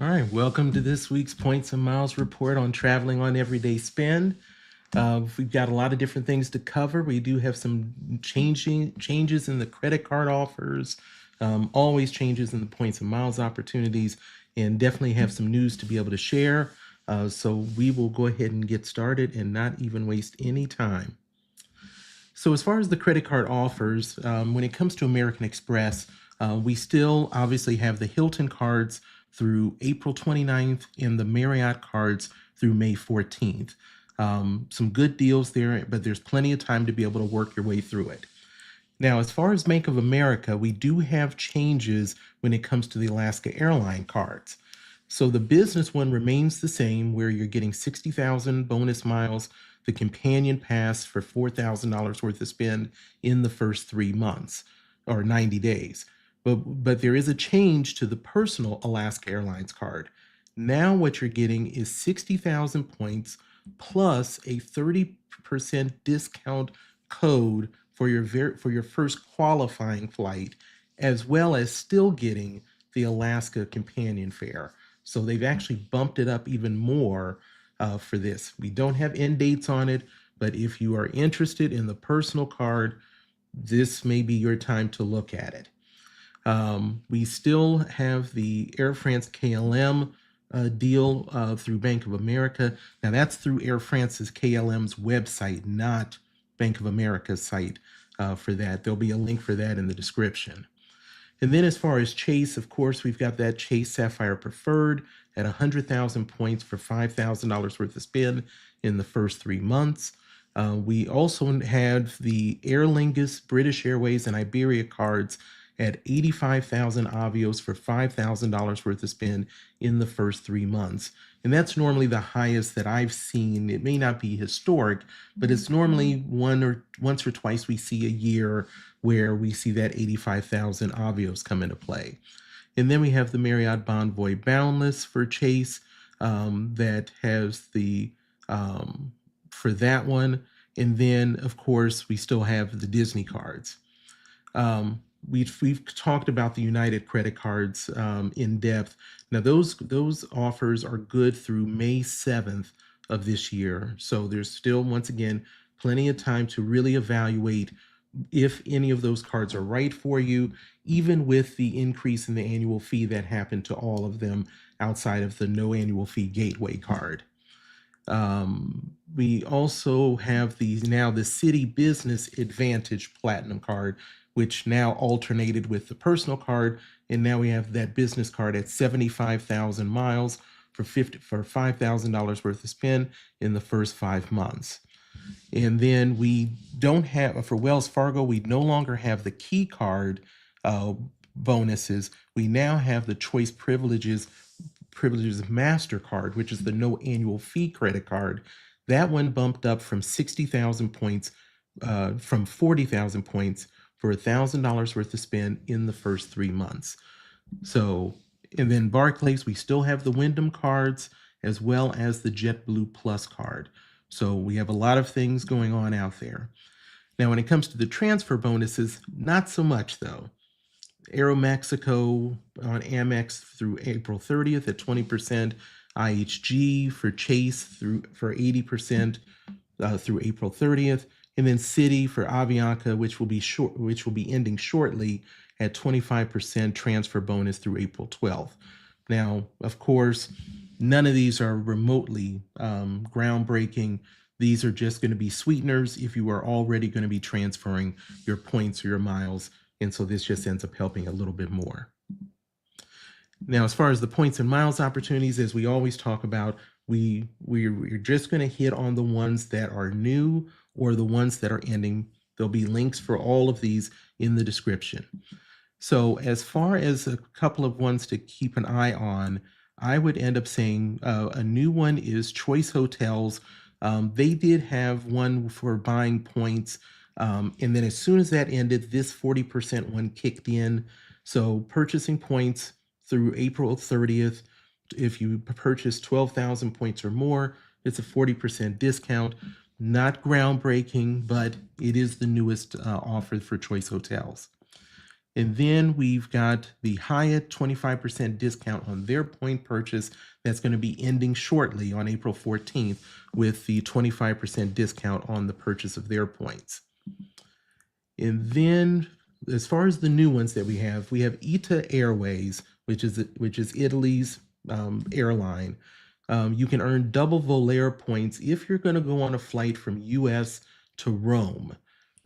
All right, welcome to this week's Points and Miles report on traveling on everyday spend. We've got a lot of different things to cover. We do have some changes in the credit card offers, always changes in the points and miles opportunities, and definitely have some news to be able to share. So we will go ahead and get started and not even waste any time. So as far as the credit card offers, when it comes to American Express, we still obviously have the Hilton cards through April 29th and the Marriott cards through May 14th. Some good deals there, but there's plenty of time to be able to work your way through it. Now, as far as Bank of America, we do have changes when it comes to the Alaska Airline cards. So the business one remains the same, where you're getting 60,000 bonus miles, the companion pass for $4,000 worth of spend in the first 3 months or 90 days. But there is a change to the personal Alaska Airlines card. Now what you're getting is 60,000 points plus a 30% discount code for your first qualifying flight, as well as still getting the Alaska companion fare. So they've actually bumped it up even more for this. We don't have end dates on it, but if you are interested in the personal card, this may be your time to look at it. We still have the Air France KLM deal through Bank of America. Now that's through Air France's KLM's website, not Bank of America's site for that. There'll be a link for that in the description. And then as far as Chase, of course, we've got that Chase Sapphire Preferred at 100,000 points for $5,000 worth of spend in the first 3 months. We also have the Aer Lingus, British Airways, and Iberia cards at 85,000 Avios for $5,000 worth of spend in the first 3 months. And that's normally the highest that I've seen. It may not be historic, but it's normally once or twice we see a year where we see that 85,000 Avios come into play. And then we have the Marriott Bonvoy Boundless for Chase that has the, for that one. And then, of course, we still have the Disney cards. We've talked about the United credit cards in depth. Now those offers are good through May 7th of this year. So there's still, once again, plenty of time to really evaluate if any of those cards are right for you, even with the increase in the annual fee that happened to all of them outside of the no annual fee gateway card. We also have the Citi Business Advantage Platinum card, which now alternated with the personal card, and now we have that business card at 75,000 miles for $5,000 worth of spend in the first 5 months. And then we don't have, for Wells Fargo, we no longer have the key card bonuses. We now have the Choice Privileges MasterCard, which is the no annual fee credit card. That one bumped up from 60,000 points, from 40,000 points for $1,000 worth of spend in the first 3 months. So, and then Barclays, we still have the Wyndham cards as well as the JetBlue Plus card. So we have a lot of things going on out there. Now, when it comes to the transfer bonuses, not so much though. Aeromexico on Amex through April 30th at 20%, IHG for Chase for 80% through April 30th, and then Citi for Avianca, which will be ending shortly at 25% transfer bonus through April 12th. Now, of course, none of these are remotely groundbreaking. These are just going to be sweeteners if you are already going to be transferring your points or your miles. And so this just ends up helping a little bit more. Now, as far as the points and miles opportunities, as we always talk about, we're just going to hit on the ones that are new or the ones that are ending. There'll be links for all of these in the description. So as far as a couple of ones to keep an eye on, I would end up saying a new one is Choice Hotels. They did have one for buying points. And then as soon as that ended, this 40% one kicked in. So purchasing points through April 30th, if you purchase 12,000 points or more, it's a 40% discount. Not groundbreaking, but it is the newest offer for Choice Hotels. And then we've got the Hyatt 25% discount on their point purchase. That's going to be ending shortly on April 14th with the 25% discount on the purchase of their points. And then as far as the new ones that we have ITA Airways, which is Italy's airline. You can earn double Volair points if you're going to go on a flight from US to Rome.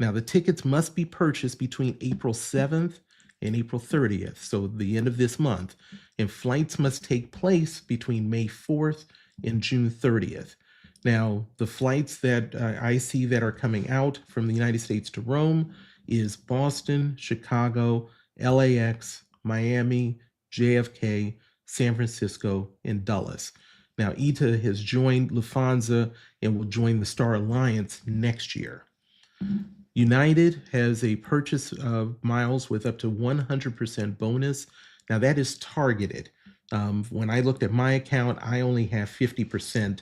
Now, the tickets must be purchased between April 7th and April 30th, so the end of this month, and flights must take place between May 4th and June 30th. Now, the flights that I see that are coming out from the United States to Rome is Boston, Chicago, LAX, Miami, JFK, San Francisco, and Dulles. Now, ITA has joined Lufthansa and will join the Star Alliance next year. United has a purchase of miles with up to 100% bonus. Now, that is targeted. When I looked at my account, I only have 50%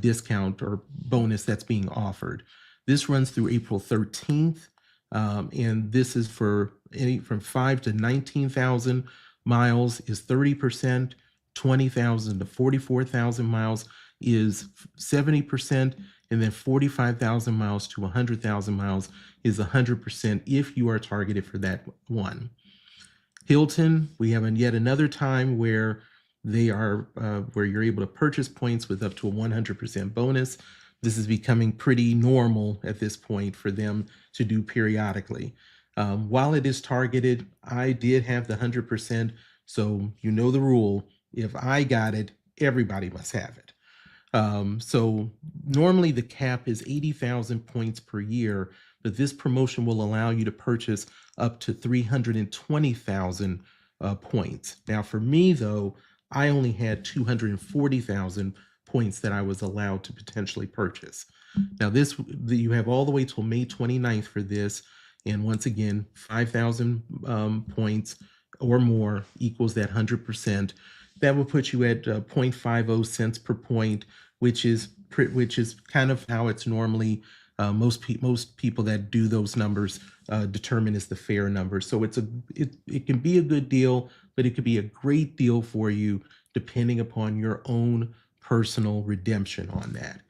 discount or bonus that's being offered. This runs through April 13th, and this is for any from 5 to 19,000 miles is 30%, 20,000 to 44,000 miles is 70%, and then 45,000 miles to 100,000 miles is 100% if you are targeted for that one. Hilton, we have yet another time where they are where you're able to purchase points with up to a 100% bonus. This is becoming pretty normal at this point for them to do periodically. While it is targeted, I did have the 100%, so you know the rule. If I got it, everybody must have it. So normally the cap is 80,000 points per year, but this promotion will allow you to purchase up to 320,000 points. Now for me though, I only had 240,000 points that I was allowed to potentially purchase. Now you have all the way till May 29th for this. And once again, 5,000 points or more equals that 100%. That will put you at 0.50 cents per point, which is kind of how it's normally most people that do those numbers determine is the fair number. So it can be a good deal, but it could be a great deal for you depending upon your own personal redemption on that.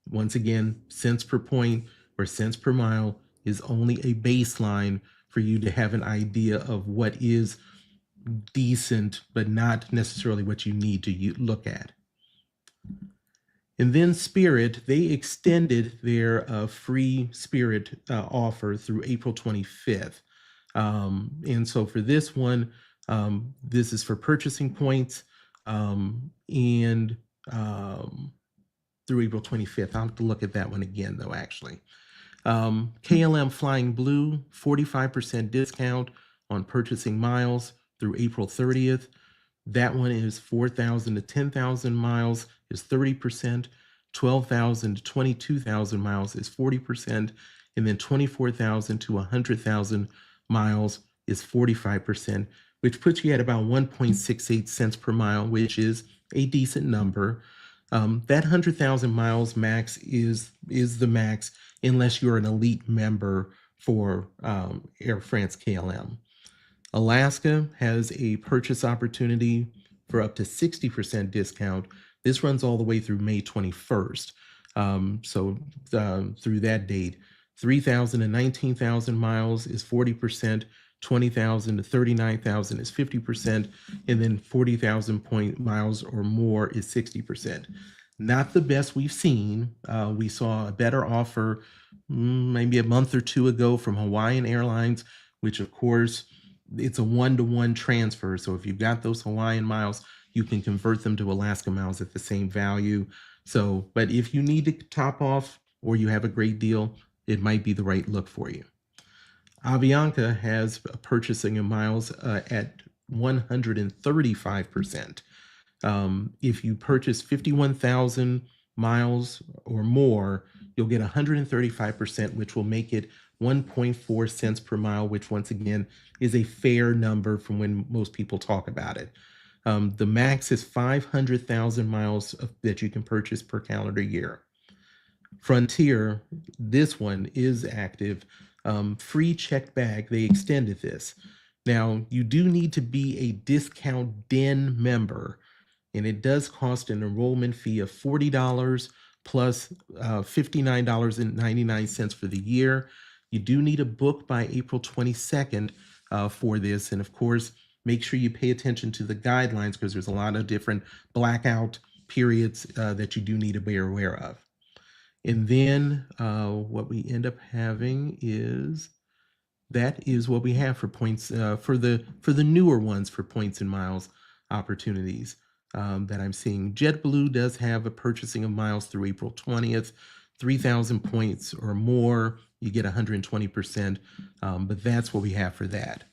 Once again, cents per point or cents per mile is only a baseline for you to have an idea of what is decent, but not necessarily what you need to look at. And then Spirit, they extended their free Spirit offer through April 25th. And so for this one, this is for purchasing points and through April 25th. I'll have to look at that one again, though, actually. KLM Flying Blue, 45% discount on purchasing miles through April 30th. That one is 4,000 to 10,000 miles is 30%, 12,000 to 22,000 miles is 40%, and then 24,000 to 100,000 miles is 45%, which puts you at about 1.68 cents per mile, which is a decent number. That 100,000 miles max is the max unless you're an elite member for Air France KLM. Alaska has a purchase opportunity for up to 60% discount. This runs all the way through May 21st. Through that date, 3,000 to 19,000 miles is 40%, 20,000 to 39,000 is 50%, and then 40,000 miles or more is 60%. Not the best we've seen. We saw a better offer maybe a month or two ago from Hawaiian Airlines, which of course, it's a one-to-one transfer. So if you've got those Hawaiian miles, you can convert them to Alaska miles at the same value. So, but if you need to top off or you have a great deal, it might be the right look for you. Avianca has a purchasing of miles at 135%. If you purchase 51,000 miles or more, you'll get 135%, which will make it 1.4 cents per mile, which once again is a fair number from when most people talk about it. The max is 500,000 miles that you can purchase per calendar year. Frontier, this one is active. Free checked bag, they extended this. Now, you do need to be a discount den member, and it does cost an enrollment fee of $40 plus $59.99 for the year. You do need a book by April 22nd for this. And of course, make sure you pay attention to the guidelines because there's a lot of different blackout periods that you do need to be aware of. And then what we end up having is that is what we have for points for the newer ones for points and miles opportunities that I'm seeing. JetBlue does have a purchasing of miles through April 20th, 3,000 points or more, you get 120%, but that's what we have for that.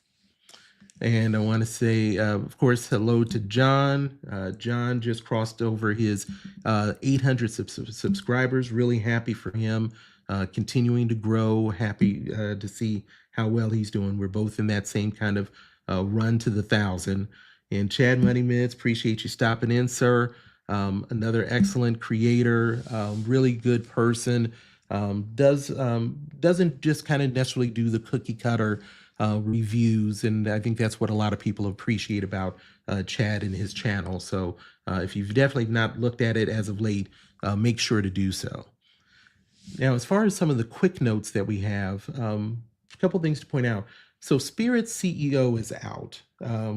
And I want to say, of course, hello to John. John just crossed over his 800 subscribers. Really happy for him. Continuing to grow. Happy to see how well he's doing. We're both in that same kind of run to the 1,000. And Chad Money Minutes, appreciate you stopping in, sir. Another excellent creator, really good person. Doesn't just kind of necessarily do the cookie cutter reviews, and I think that's what a lot of people appreciate about Chad and his channel. So if you've definitely not looked at it as of late, make sure to do so. Now, as far as some of the quick notes that we have, a couple things to point out. So Spirit's CEO is out,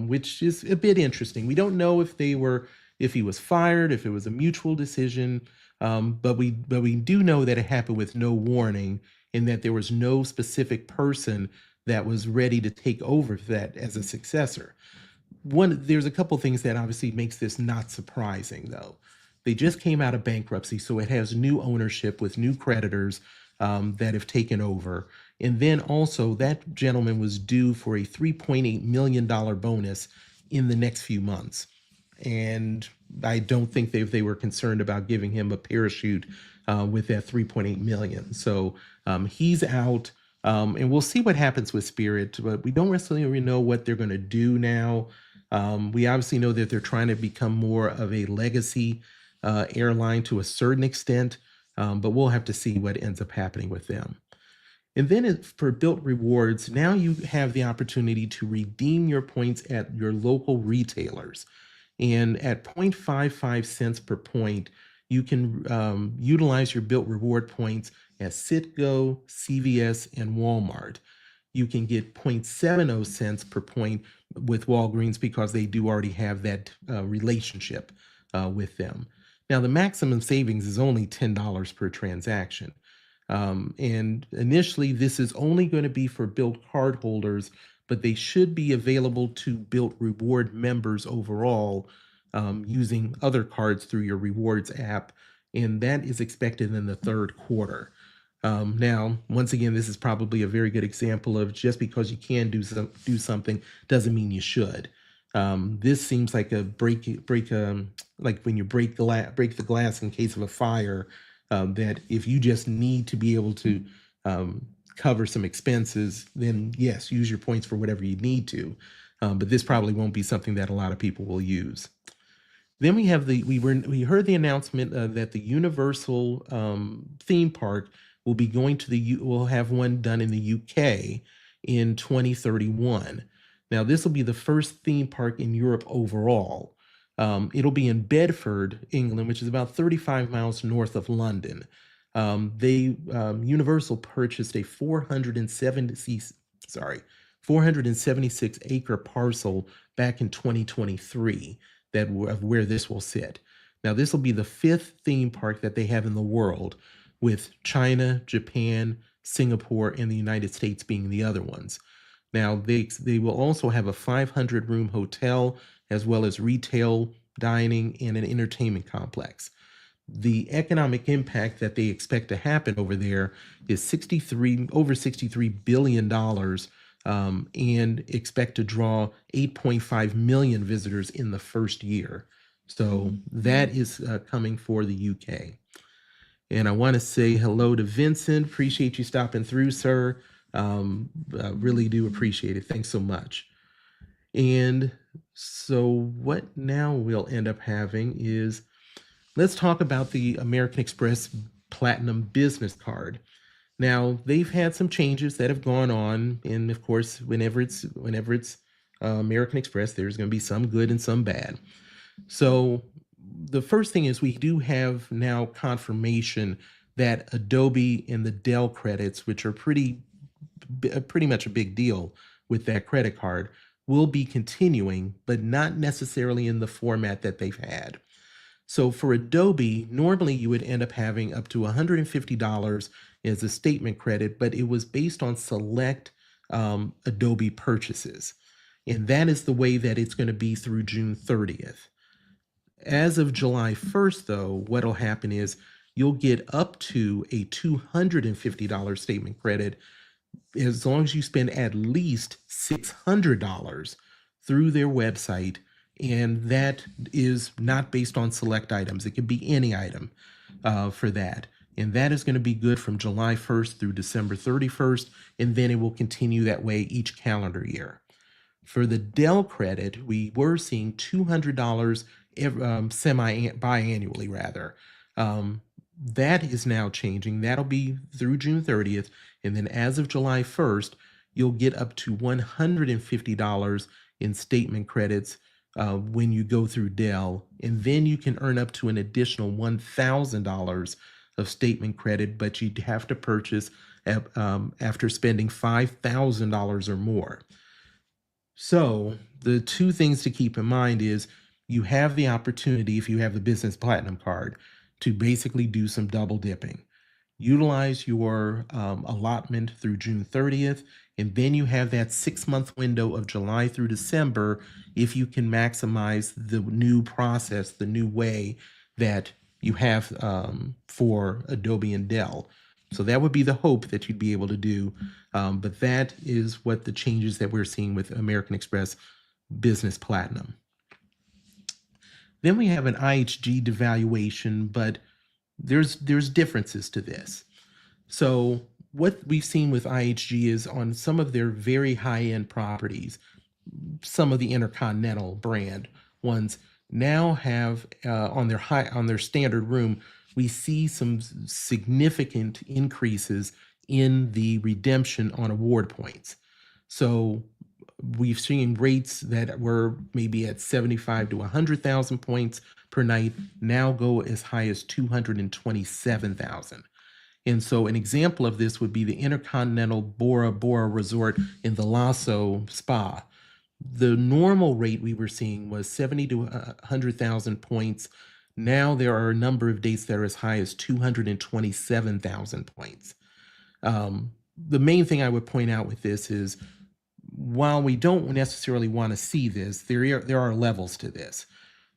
which is a bit interesting. We don't know if he was fired, if it was a mutual decision, but we do know that it happened with no warning, and that there was no specific person that was ready to take over that as a successor. There's a couple things that obviously makes this not surprising, though. They just came out of bankruptcy, so it has new ownership with new creditors that have taken over. And then also that gentleman was due for a $3.8 million bonus in the next few months. And I don't think they were concerned about giving him a parachute with that $3.8 million. So he's out. And we'll see what happens with Spirit, but we don't necessarily know what they're going to do now. We obviously know that they're trying to become more of a legacy airline to a certain extent, but we'll have to see what ends up happening with them. And then for Bilt Rewards, now you have the opportunity to redeem your points at your local retailers. And at 0.55 cents per point, you can utilize your Bilt Reward points at Citgo, CVS, and Walmart. You can get 0.70 cents per point with Walgreens because they do already have that relationship with them. Now, the maximum savings is only $10 per transaction. And initially, this is only going to be for Bilt cardholders, but they should be available to Bilt Reward members overall using other cards through your Rewards app. And that is expected in the third quarter. Now, once again, this is probably a very good example of just because you can do something doesn't mean you should. This seems like a like when you break the glass in case of a fire, that if you just need to be able to cover some expenses, then yes, use your points for whatever you need to. But this probably won't be something that a lot of people will use. Then we have we heard the announcement that the Universal theme park will be going to we'll have one done in the UK in 2031. Now, this will be the first theme park in Europe overall. It'll be in Bedford, England, which is about 35 miles north of London. Universal purchased a 476 acre parcel back in 2023 of where this will sit. Now, this will be the 5th theme park that they have in the world, with China, Japan, Singapore, and the United States being the other ones. Now, they will also have a 500-room hotel, as well as retail, dining, and an entertainment complex. The economic impact that they expect to happen over there is over $63 billion, and expect to draw 8.5 million visitors in the first year. So that is coming for the UK. And I want to say hello to Vincent. Appreciate you stopping through, sir. Really do appreciate it. Thanks so much. And so what now we'll end up having is, let's talk about the American Express Platinum Business Card. Now, they've had some changes that have gone on, and of course, whenever it's American Express, there's going to be some good and some bad. So the first thing is we do have now confirmation that Adobe and the Dell credits, which are pretty much a big deal with that credit card, will be continuing, but not necessarily in the format that they've had. So for Adobe, normally you would end up having up to $150 as a statement credit, but it was based on select Adobe purchases. And that is the way that it's going to be through June 30th. As of July 1st, though, what'll happen is you'll get up to a $250 statement credit as long as you spend at least $600 through their website. And that is not based on select items. It could be any item for that. And that is going to be good from July 1st through December 31st. And then it will continue that way each calendar year. For the Dell credit, we were seeing $200 biannually rather. That is now changing. That'll be through June 30th. And then as of July 1st, you'll get up to $150 in statement credits when you go through Dell. And then you can earn up to an additional $1,000 of statement credit, but you'd have to purchase after spending $5,000 or more. So the two things to keep in mind is you have the opportunity, if you have the Business Platinum card, to basically do some double dipping. Utilize your allotment through June 30th, and then you have that 6-month window of July through December if you can maximize the new process, the new way that you have for Adobe and Dell. So that would be the hope that you'd be able to do. But that is what the changes that we're seeing with American Express Business Platinum. Then we have an IHG devaluation, but there's differences to this. So what we've seen with IHG is on some of their very high-end properties, some of the Intercontinental brand ones now have on their standard room, we see some significant increases in the redemption on award points. So we've seen rates that were maybe at 75 to 100,000 points per night now go as high as 227,000. And so an example of this would be the Intercontinental Bora Bora Resort in the Lasso Spa. The normal rate we were seeing was 70 to 100,000 points. Now there are a number of dates that are as high as 227,000 points. The main thing I would point out with this is, while we don't necessarily want to see this, there are levels to this.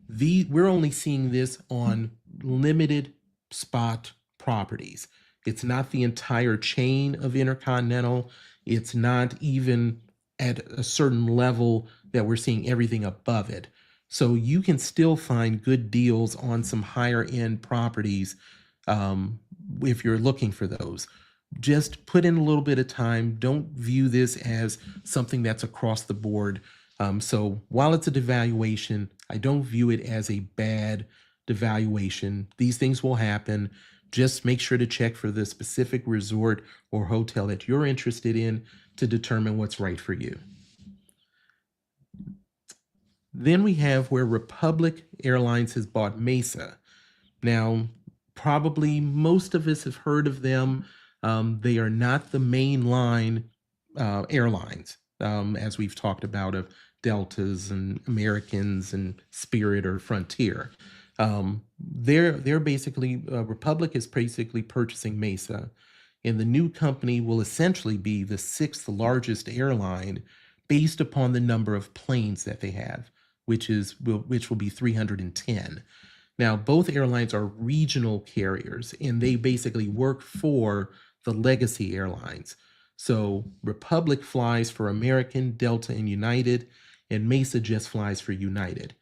We're only seeing this on limited spot properties. It's not the entire chain of Intercontinental. It's not even at a certain level that we're seeing everything above it. So you can still find good deals on some higher end properties if you're looking for those. Just put in a little bit of time. Don't view this as something that's across the board. So while it's a devaluation, I don't view it as a bad devaluation. These things will happen. Just make sure to check for the specific resort or hotel that you're interested in to determine what's right for you. Then we have where Republic Airlines has bought Mesa. Now, probably most of us have heard of them. They are not the mainline airlines, as we've talked about, of Deltas and Americans and Spirit or Frontier. They're basically, Republic is basically purchasing Mesa, and the new company will essentially be the 6th largest airline based upon the number of planes that they have, which will be 310. Now, both airlines are regional carriers, and they basically work for the legacy airlines. So Republic flies for American, Delta, and United, and Mesa just flies for United.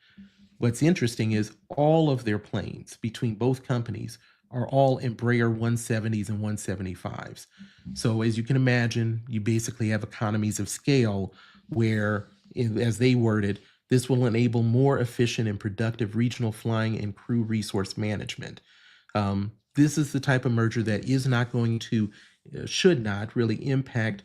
What's interesting is all of their planes between both companies are all Embraer 170s and 175s. So as you can imagine, you basically have economies of scale where, as they worded, this will enable more efficient and productive regional flying and crew resource management. This is the type of merger that is not going to, should not really impact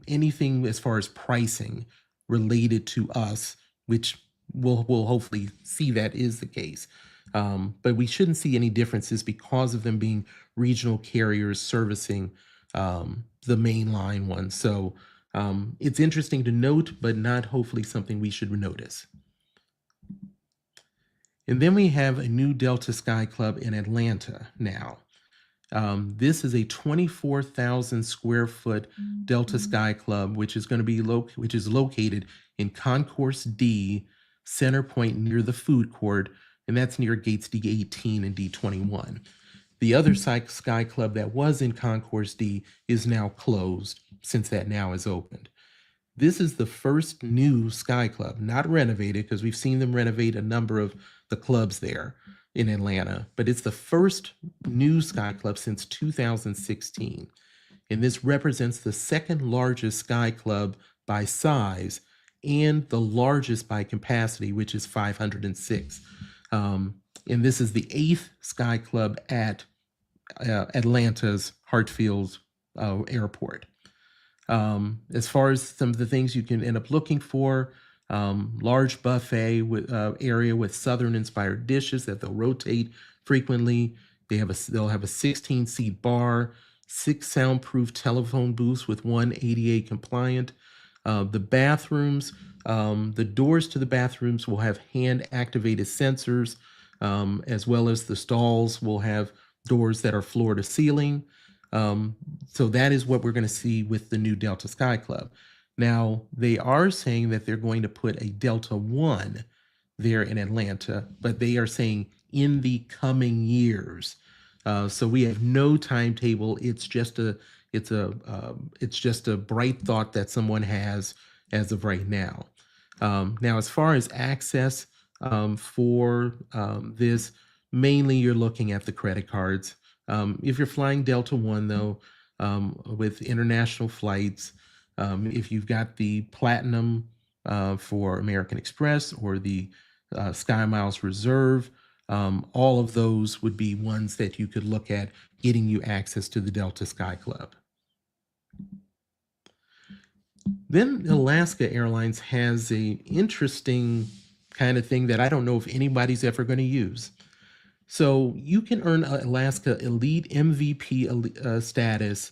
anything as far as pricing related to us, which we'll hopefully see that is the case. But we shouldn't see any differences because of them being regional carriers servicing the mainline one. So it's interesting to note, but not hopefully something we should notice. And then we have a new Delta Sky Club in Atlanta now. This is a 24,000 square foot Delta Sky Club, which is going to be located in Concourse D, Center Point near the food court, and that's near gates D18 and D21. The other Sky Club that was in Concourse D is now closed since that now is opened. This is the first new Sky Club, not renovated, because we've seen them renovate a number of the clubs there in Atlanta, but it's the first new Sky Club since 2016. And this represents the second largest Sky Club by size and the largest by capacity, which is 506. And this is the 8th Sky Club at Atlanta's Hartsfield Airport. As far as some of the things you can end up looking for, large buffet with area with Southern inspired dishes that they'll rotate frequently. They'll have a 16-seat bar, 6 soundproof telephone booths with 1 ADA compliant. The bathrooms, the doors to the bathrooms will have hand activated sensors, as well as the stalls will have doors that are floor to ceiling. So that is what we're going to see with the new Delta Sky Club. Now, they are saying that they're going to put a Delta One there in Atlanta, but they are saying in the coming years. So we have no timetable. It's just a bright thought that someone has as of right now. Now, as far as access for this, mainly you're looking at the credit cards. If you're flying Delta One, though, with international flights, if you've got the Platinum for American Express or the Sky Miles Reserve, all of those would be ones that you could look at getting you access to the Delta Sky Club. Then Alaska Airlines has an interesting kind of thing that I don't know if anybody's ever going to use. So you can earn Alaska Elite MVP status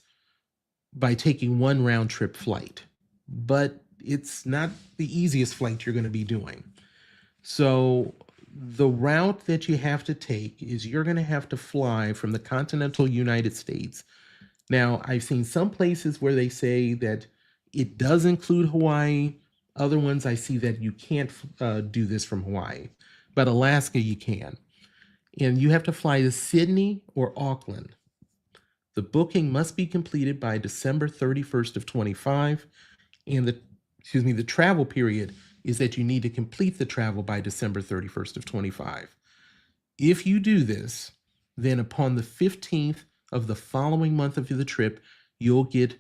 by taking one round trip flight, but it's not the easiest flight you're going to be doing. So the route that you have to take is you're going to have to fly from the continental United States. Now, I've seen some places where they say that it does include Hawaii. Other ones I see that you can't do this from Hawaii, but Alaska you can. And you have to fly to Sydney or Auckland. The booking must be completed by December 31st of 25, and the travel period is that you need to complete the travel by December 31st of 25. If you do this, then upon the 15th of the following month of the trip, you'll get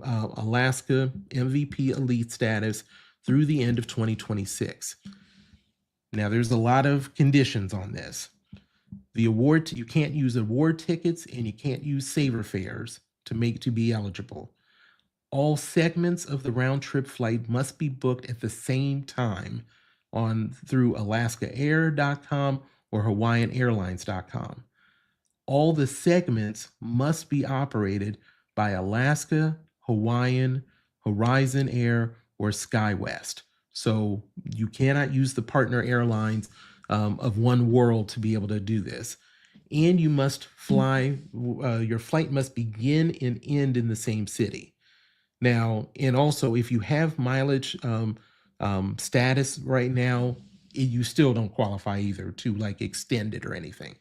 Alaska MVP Elite status through the end of 2026. Now, there's a lot of conditions on this. You can't use award tickets and you can't use saver fares to be eligible. All segments of the round trip flight must be booked at the same time through alaskaair.com or hawaiianairlines.com. All the segments must be operated by Alaska, Hawaiian, Horizon Air, or SkyWest. So you cannot use the partner airlines of One World to be able to do this. And you must fly, your flight must begin and end in the same city. Now, and also if you have mileage status right now, you still don't qualify either to like extend it or anything.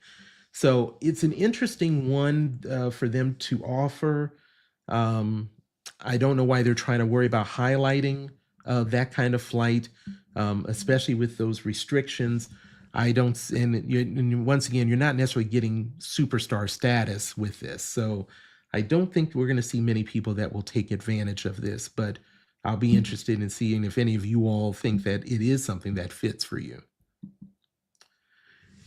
So it's an interesting one for them to offer. I don't know why they're trying to worry about highlighting that kind of flight, especially with those restrictions. And once again, you're not necessarily getting superstar status with this. So I don't think we're going to see many people that will take advantage of this, but I'll be interested in seeing if any of you all think that it is something that fits for you.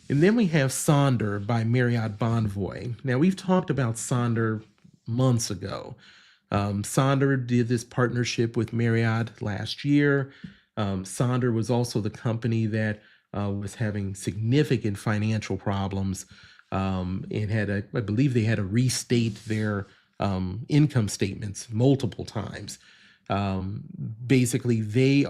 And then we have Sonder by Marriott Bonvoy. Now, we've talked about Sonder months ago. Sonder did this partnership with Marriott last year. Sonder was also the company that was having significant financial problems, and I believe they had to restate their income statements multiple times. Basically, they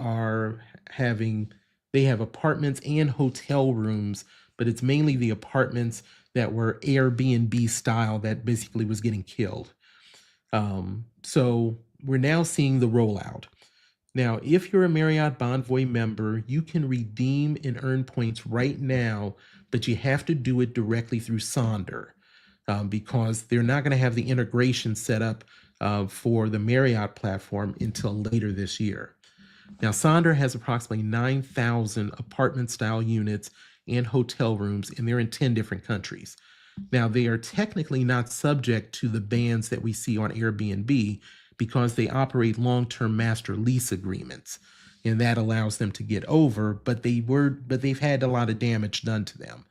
have apartments and hotel rooms, but it's mainly the apartments that were Airbnb style that basically was getting killed. So we're now seeing the rollout. Now, if you're a Marriott Bonvoy member, you can redeem and earn points right now, but you have to do it directly through Sonder, because they're not going to have the integration set up for the Marriott platform until later this year. Now, Sonder has approximately 9,000 apartment-style units and hotel rooms, and they're in 10 different countries. Now, they are technically not subject to the bans that we see on Airbnb because they operate long-term master lease agreements, and that allows them to get over, but they've had a lot of damage done to them.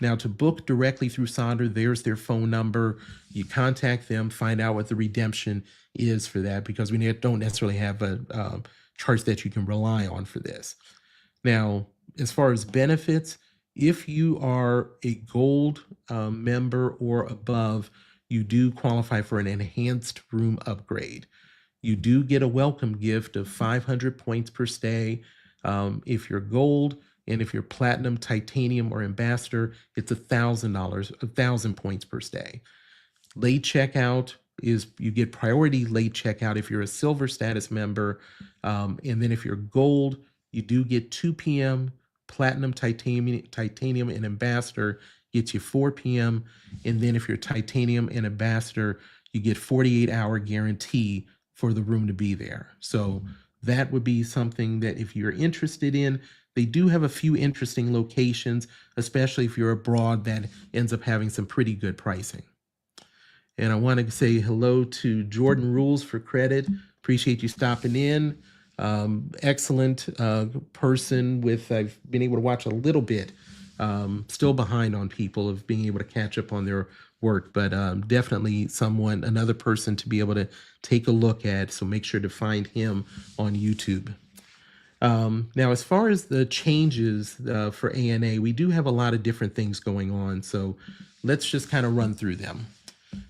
Now, to book directly through Sonder, there's their phone number. You contact them, find out what the redemption is for that, because we don't necessarily have a chart that you can rely on for this. Now, as far as benefits, if you are a gold member or above, you do qualify for an enhanced room upgrade. You do get a welcome gift of 500 points per stay. If you're gold, and if you're platinum, titanium, or ambassador, it's $1,000, 1,000 points per stay. Late checkout is, you get priority late checkout if you're a silver status member. And then if you're gold, you do get 2 p.m. Platinum, titanium, and ambassador gets you 4 p.m. And then if you're titanium and ambassador, you get 48-hour guarantee for the room to be there. So that would be something that if you're interested in. They do have a few interesting locations, especially if you're abroad, that ends up having some pretty good pricing. And I want to say hello to Jordan Rules for Credit. Appreciate you stopping in. Excellent person I've been able to watch a little bit. Still behind on people of being able to catch up on their work, but definitely another person to be able to take a look at. So make sure to find him on YouTube. Now, as far as the changes for ANA, we do have a lot of different things going on. So let's just kind of run through them.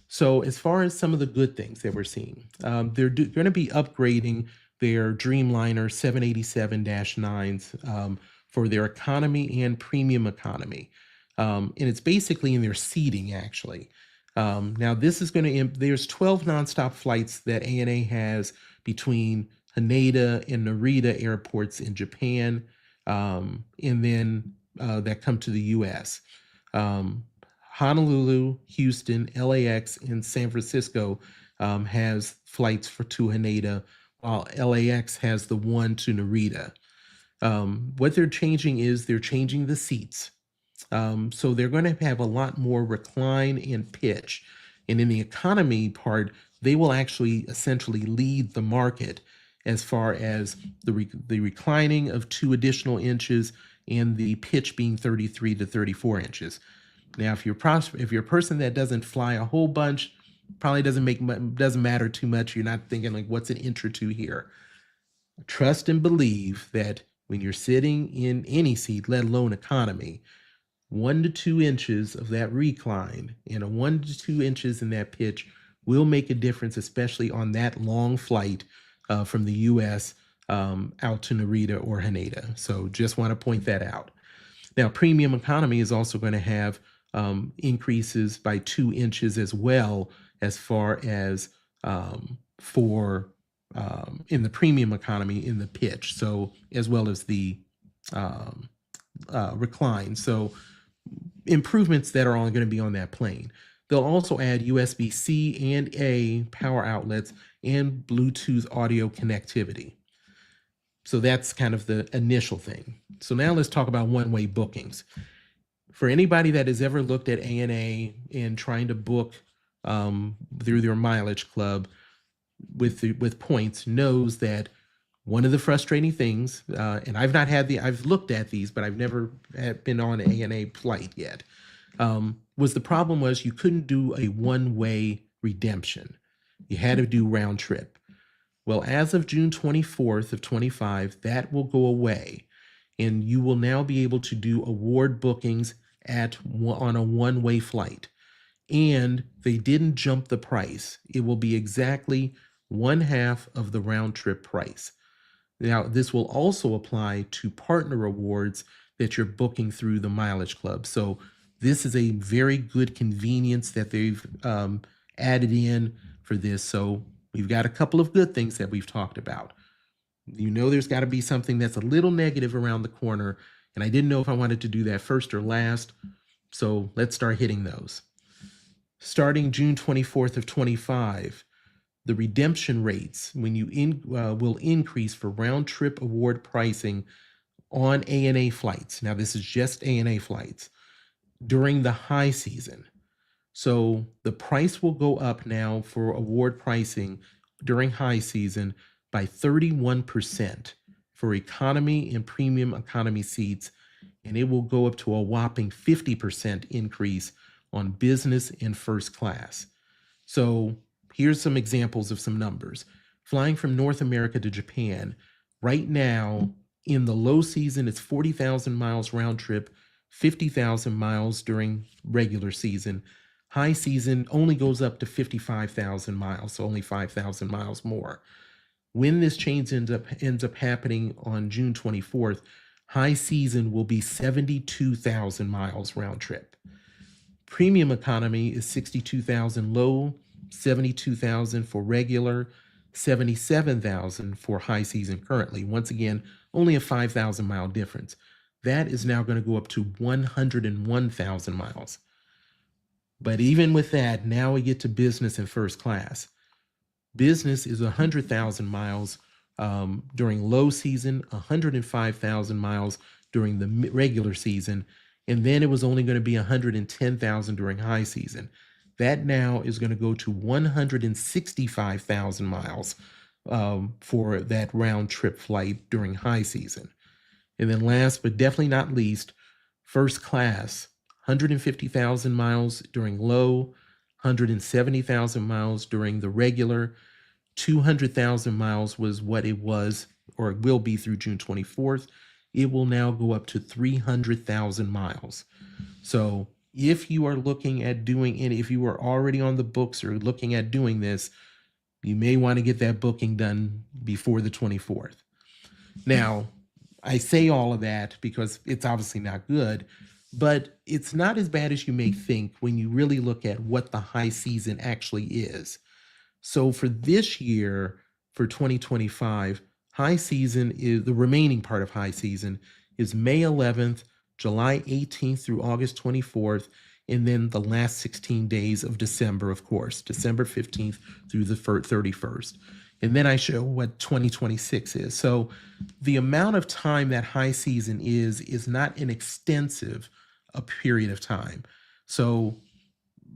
So as far as some of the good things that we're seeing, they're going to be upgrading their Dreamliner 787-9s for their economy and premium economy. And it's basically in their seating, actually. Now, this is going to, there's 12 nonstop flights that ANA has between Haneda and Narita airports in Japan, and then that come to the U.S. Honolulu, Houston, LAX, and San Francisco has flights to Haneda, while LAX has the one to Narita. What they're changing is they're changing the seats. So they're going to have a lot more recline and pitch. And in the economy part, they will actually essentially lead the market as far as the reclining of 2 additional inches and the pitch being 33 to 34 inches. Now, if you're a person that doesn't fly a whole bunch, probably doesn't matter too much. You're not thinking like, what's an inch or two here? Trust and believe that when you're sitting in any seat, let alone economy, 1 to 2 inches of that recline and a 1 to 2 inches in that pitch will make a difference, especially on that long flight from the U.S. Out to Narita or Haneda. So just want to point that out. Now, premium economy is also going to have increases by 2 inches as well, as far as in the premium economy in the pitch, so as well as the recline. So improvements that are all going to be on that plane. They'll also add USB-C and A power outlets and Bluetooth audio connectivity. So that's kind of the initial thing. So now let's talk about one-way bookings. For anybody that has ever looked at ANA and trying to book through their mileage club with points knows that one of the frustrating things, and I've looked at these, but I've never been on an ANA flight yet, was you couldn't do a one-way redemption. You had to do round trip. Well, as of June 24th of 25, that will go away, and you will now be able to do award bookings on a one-way flight. And they didn't jump the price. It will be exactly one half of the round trip price. Now, this will also apply to partner awards that you're booking through the Mileage Club. So this is a very good convenience that they've added in for this. So we've got a couple of good things that we've talked about. You know, there's got to be something that's a little negative around the corner, and I didn't know if I wanted to do that first or last. So let's start hitting those. Starting June 24th of 25, the redemption rates will increase for round trip award pricing on ANA flights. Now, this is just ANA flights during the high season. So the price will go up now for award pricing during high season by 31% for economy and premium economy seats, and it will go up to a whopping 50% increase on business and first class. So here's some examples of some numbers. Flying from North America to Japan, right now in the low season, it's 40,000 miles round trip, 50,000 miles during regular season. High season only goes up to 55,000 miles, so only 5,000 miles more. When this change ends up happening on June 24th, high season will be 72,000 miles round trip. Premium economy is 62,000 low, 72,000 for regular, 77,000 for high season currently. Once again, only a 5,000 mile difference. That is now going to go up to 101,000 miles. But even with that, now we get to business and first class. Business is 100,000 miles during low season, 105,000 miles during the regular season, and then it was only going to be 110,000 during high season. That now is going to go to 165,000 miles for that round trip flight during high season. And then last but definitely not least, first class, 150,000 miles during low, 170,000 miles during the regular, 200,000 miles was what it was or it will be through June 24th. It will now go up to 300,000 miles. So if you are looking at doing it, if you are already on the books or looking at doing this, you may want to get that booking done before the 24th. Now, I say all of that because it's obviously not good, but it's not as bad as you may think when you really look at what the high season actually is. So for this year, for 2025, high season is the remaining part of high season is May 11th, July 18th through August 24th, and then the last 16 days of December, of course, December 15th through the 31st. And then I show what 2026 is. So the amount of time that high season is not an extensive a period of time. So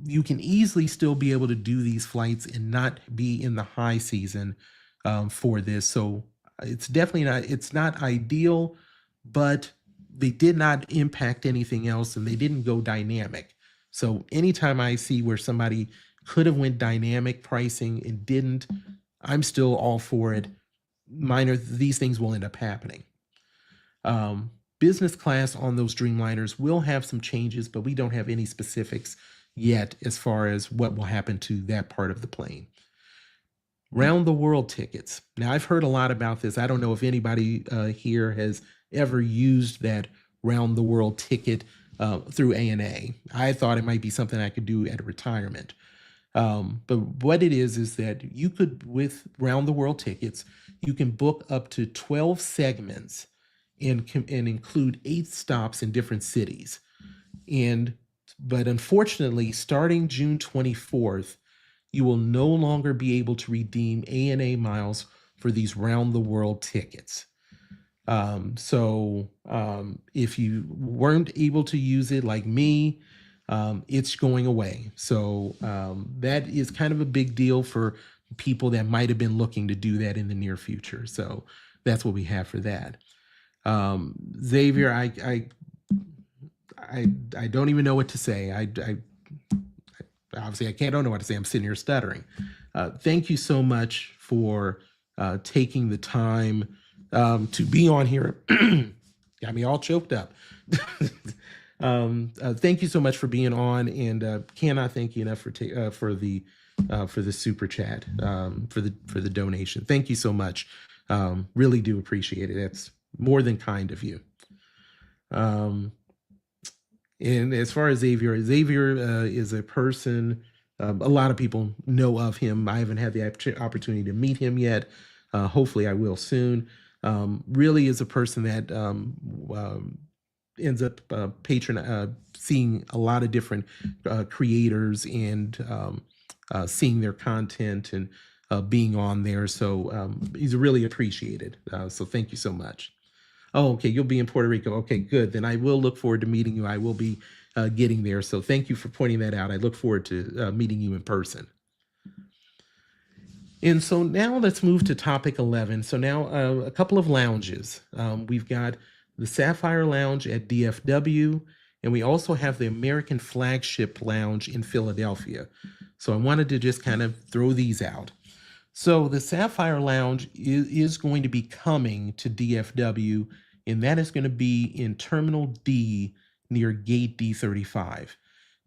you can easily still be able to do these flights and not be in the high season for this. So it's definitely not, it's not ideal, but they did not impact anything else and they didn't go dynamic. So anytime I see where somebody could have went dynamic pricing and didn't, I'm still all for it. These things will end up happening. Business class on those Dreamliners will have some changes, but we don't have any specifics yet as far as what will happen to that part of the plane. Round the world tickets. Now, I've heard a lot about this. I don't know if anybody here has ever used that round the world ticket through ANA. I thought it might be something I could do at retirement. But what it is that you could, with round the world tickets, you can book up to 12 segments and include 8 stops in different cities. But unfortunately, starting June 24th, you will no longer be able to redeem ANA miles for these round the world tickets. If you weren't able to use it like me, it's going away. So that is kind of a big deal for people that might have been looking to do that in the near future. So that's what we have for that. Xavier, I don't even know what to say. Obviously I don't know what to say. I'm sitting here stuttering. Thank you so much for taking the time to be on here. Got me all choked up. Thank you so much for being on, and cannot thank you enough for the super chat, for the donation. Thank you so much. Really do appreciate it. That's more than kind of you. And as far as Xavier is a person. A lot of people know of him. I haven't had the opportunity to meet him yet. Hopefully, I will soon. Really is a person that ends up seeing a lot of different creators and seeing their content and being on there. So he's really appreciated. So thank you so much. Oh, okay. You'll be in Puerto Rico. Okay, good. Then I will look forward to meeting you. I will be getting there. So thank you for pointing that out. I look forward to meeting you in person. And so now let's move to topic 11. So now a couple of lounges. We've got the Sapphire Lounge at DFW, and we also have the American Flagship Lounge in Philadelphia. So I wanted to just kind of throw these out. So the Sapphire Lounge is going to be coming to DFW, and that is going to be in Terminal D near Gate D35.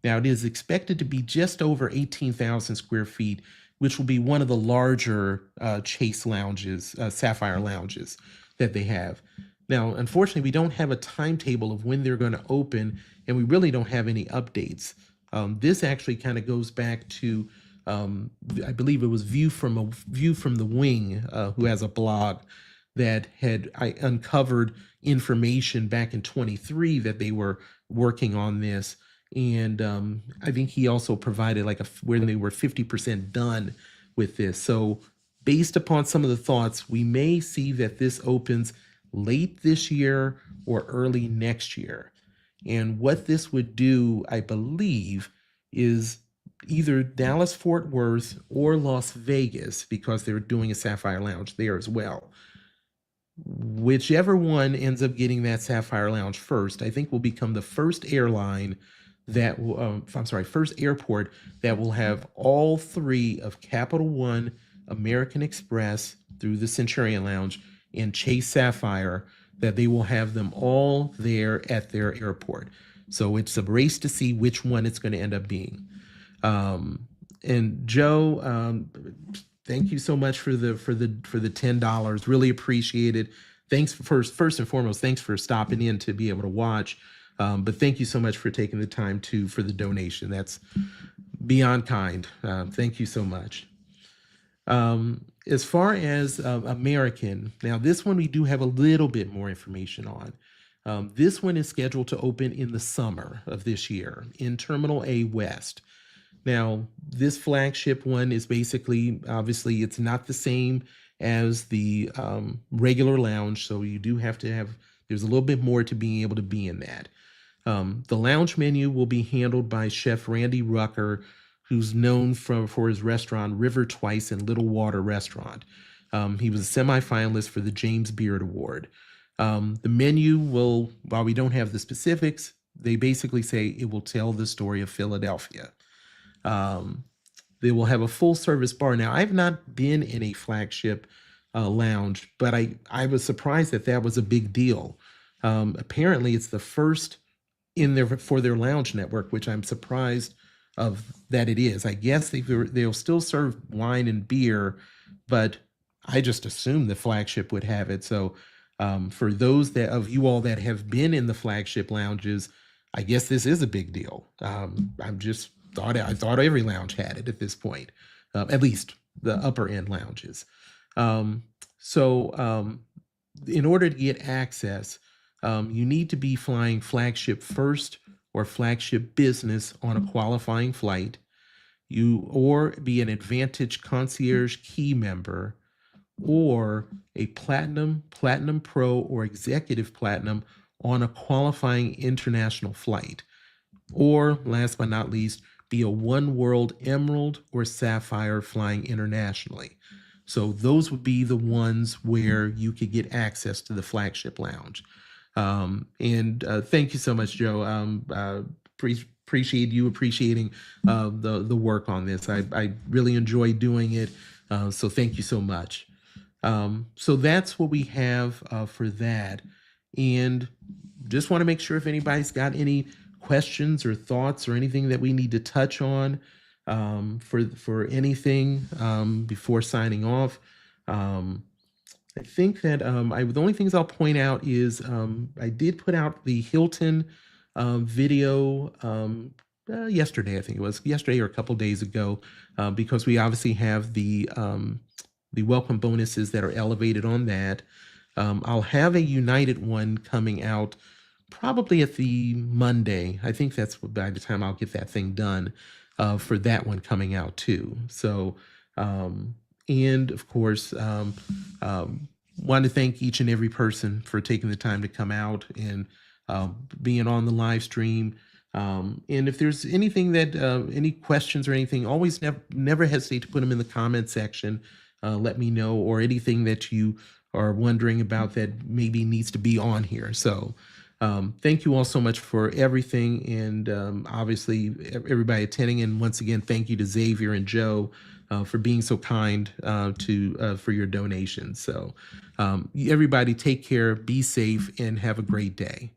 Now, it is expected to be just over 18,000 square feet, which will be one of the larger Chase lounges, Sapphire lounges that they have. Now, unfortunately, we don't have a timetable of when they're going to open, and we really don't have any updates. This actually kind of goes back to I believe it was View from the Wing, who has a blog that I uncovered information back in 23 that they were working on this, and I think he also provided where they were 50% done with this. So based upon some of the thoughts, we may see that this opens late this year or early next year. And what this would do, I believe, is either Dallas Fort Worth or Las Vegas, because they're doing a Sapphire Lounge there as well. Whichever one ends up getting that Sapphire Lounge first, I think will become the first airline that first airport that will have all three of Capital One, American Express through the Centurion Lounge, and Chase Sapphire, that they will have them all there at their airport. So it's a race to see which one it's going to end up being. And Joe, thank you so much for the $10. Really appreciate it. Thanks first and foremost, thanks for stopping in to be able to watch. But thank you so much for taking the time for the donation. That's beyond kind. Thank you so much. As far as American, now this one we do have a little bit more information on. This one is scheduled to open in the summer of this year in Terminal A West. Now, this flagship one is basically, obviously, it's not the same as the regular lounge, so you do have to there's a little bit more to being able to be in that. The lounge menu will be handled by Chef Randy Rucker, who's known for his restaurant River Twice and Little Water Restaurant. He was a semifinalist for the James Beard Award. The menu will, while we don't have the specifics, they basically say it will tell the story of Philadelphia. They will have a full service bar. Now, I've not been in a flagship lounge, but I was surprised that was a big deal. Apparently, it's the first for their lounge network, which I'm surprised of that it is. I guess they'll still serve wine and beer, but I just assumed the flagship would have it. So for those of you all that have been in the flagship lounges, I guess this is a big deal. I thought every lounge had it at this point, at least the upper end lounges. So in order to get access, you need to be flying Flagship First or Flagship Business on a qualifying flight, or be an Advantage Concierge Key member, or a Platinum, Platinum Pro, or Executive Platinum on a qualifying international flight, or last but not least, be a One World Emerald or Sapphire flying internationally. So those would be the ones where you could get access to the flagship lounge. And thank you so much, Joe. appreciate you appreciating the work on this. I really enjoy doing it. So thank you so much. So that's what we have for that. And just want to make sure if anybody's got any questions or thoughts or anything that we need to touch on for anything before signing off. I think that the only things I'll point out is I did put out the Hilton video yesterday. I think it was yesterday or a couple days ago, because we obviously have the welcome bonuses that are elevated on that. I'll have a United one coming out probably at the Monday. I think that's by the time I'll get that thing done for that one coming out too. So, and of course, want to thank each and every person for taking the time to come out and being on the live stream. And if there's anything that, any questions or anything, always never hesitate to put them in the comment section. Let me know, or anything that you are wondering about that maybe needs to be on here. So thank you all so much for everything, and obviously everybody attending. And once again, thank you to Xavier and Joe for being so kind for your donations. So everybody take care, be safe, and have a great day.